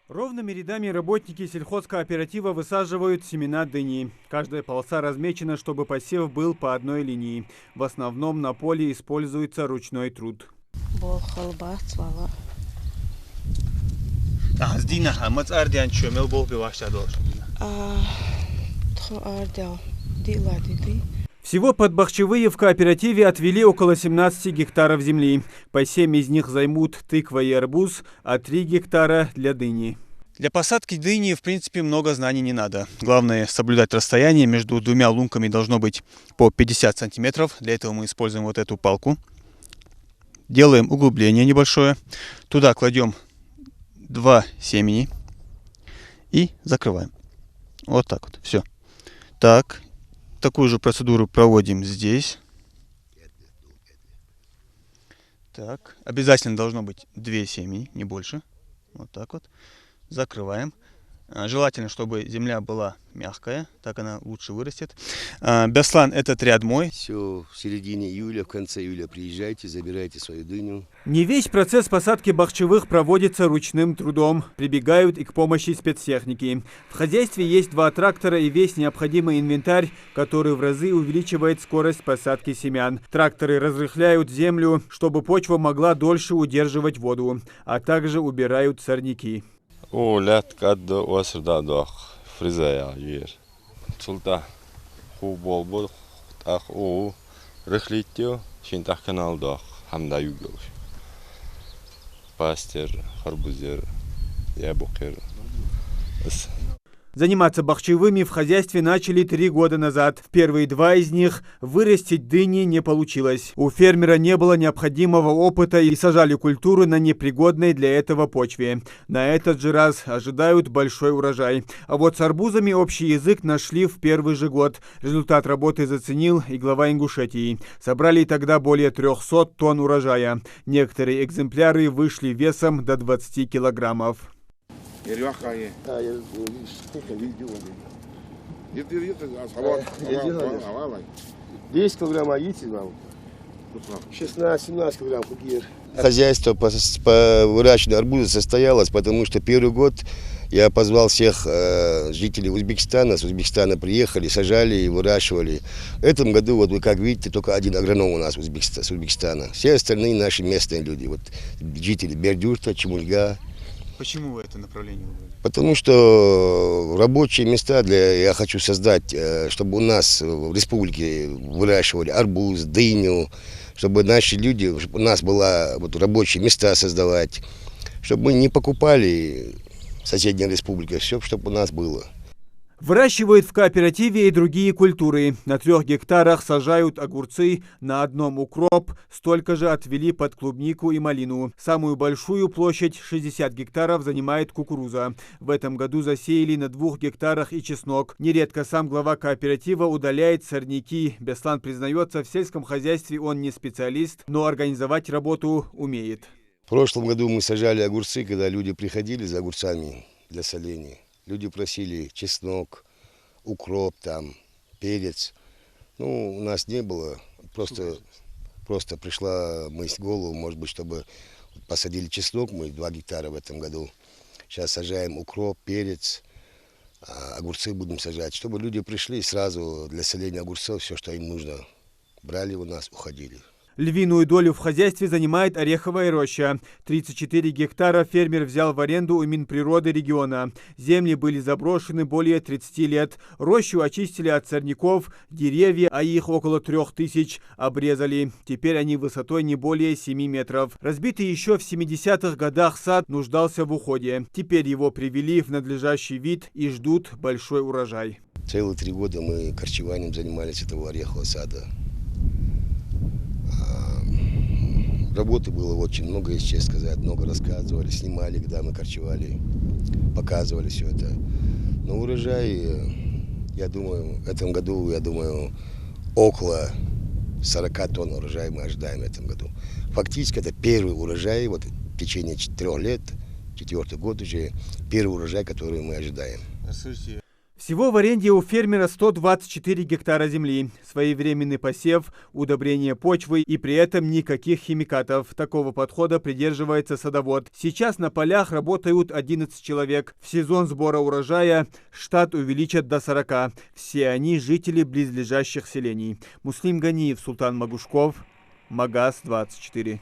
Ровными рядами работники сельхозкооператива высаживают семена дыни. Каждая полоса размечена, чтобы посев был по одной линии. В основном на поле используется ручной труд. Всего под Бахчевые в кооперативе отвели около 17 гектаров земли. По 7 из них займут тыква и арбуз, а 3 гектара для дыни. Для посадки дыни, в принципе, много знаний не надо. Главное соблюдать расстояние. Между двумя лунками должно быть по 50 сантиметров. Для этого мы используем вот эту палку. Делаем углубление небольшое. Туда кладем 2 семени и закрываем. Вот так вот. Все. Так. Такую же процедуру проводим здесь. Так. Обязательно должно быть 2 семени, не больше. Вот так вот. Закрываем. Желательно, чтобы земля была мягкая, так она лучше вырастет. Беслан, этот ряд мой. Все, в середине июля, в конце июля приезжайте, забирайте свою дыню. Не весь процесс посадки бахчевых проводится ручным трудом. Прибегают и к помощи спецтехники. В хозяйстве есть 2 трактора и весь необходимый инвентарь, который в разы увеличивает скорость посадки семян. Тракторы разрыхляют землю, чтобы почва могла дольше удерживать воду, а также убирают сорняки. او لات قد واسر داداخ فرزايا ير سلطة خوب بول بول اخ او رخليتيو شين تخ كانال داخ حمدا يوغوش пастер خربوزر يا بقر بس. Заниматься бахчевыми в хозяйстве начали 3 года назад. В первые 2 из них вырастить дыни не получилось. У фермера не было необходимого опыта и сажали культуру на непригодной для этого почве. На этот же раз ожидают большой урожай. А вот с арбузами общий язык нашли в первый же год. Результат работы заценил и глава Ингушетии. Собрали тогда более 300 тонн урожая. Некоторые экземпляры вышли весом до 20 килограммов. 10 килограмм аити, 16-17 килограмм кукир. Хозяйство по выращиванию арбуза состоялось, потому что первый год я позвал всех жителей Узбекистана. С Узбекистана приехали, сажали и выращивали. В этом году, вот вы как видите, только один агроном у нас с Узбекистана. Все остальные наши местные люди, вот жители Бердюрта, Чемульга. Почему вы это направление выбрали? Потому что рабочие места я хочу создать, чтобы у нас в республике выращивали арбуз, дыню, чтобы наши люди, чтобы у нас было вот, рабочие места создавать, чтобы мы не покупали в соседней республике, все, чтобы у нас было. Выращивают в кооперативе и другие культуры. На 3 гектарах сажают огурцы, на 1 укроп, столько же отвели под клубнику и малину. Самую большую площадь, 60 гектаров, занимает кукуруза. В этом году засеяли на 2 гектарах и чеснок. Нередко сам глава кооператива удаляет сорняки. Беслан признается, в сельском хозяйстве он не специалист, но организовать работу умеет. В прошлом году мы сажали огурцы, когда люди приходили за огурцами для соления. Люди просили чеснок, укроп, там, перец. Ну, у нас не было. Просто пришла мысль в голову, может быть, чтобы посадили чеснок, мы 2 гектара в этом году. Сейчас сажаем укроп, перец, огурцы будем сажать. Чтобы люди пришли сразу для соления огурцов, все, что им нужно, брали у нас, уходили. Львиную долю в хозяйстве занимает ореховая роща. 34 гектара фермер взял в аренду у Минприроды региона. Земли были заброшены более 30 лет. Рощу очистили от сорняков, деревья, а их около 3000, обрезали. Теперь они высотой не более 7 метров. Разбитый еще в 70-х годах сад нуждался в уходе. Теперь его привели в надлежащий вид и ждут большой урожай. Целые 3 года мы корчеванием занимались этого орехового сада. Работы было очень много, если честно сказать, много рассказывали, снимали, когда мы корчевали, показывали все это. Но урожай, я думаю, в этом году, около 40 тонн урожая мы ожидаем в этом году. Фактически это первый урожай, вот в течение 4 лет, 4-й год уже, первый урожай, который мы ожидаем. В Всего в аренде у фермера 124 гектара земли, своевременный посев, удобрение почвы и при этом никаких химикатов. Такого подхода придерживается садовод. Сейчас на полях работают 11 человек. В сезон сбора урожая штат увеличат до 40. Все они жители близлежащих селений. Муслим Ганиев, Султан Магушков, Магаз 24.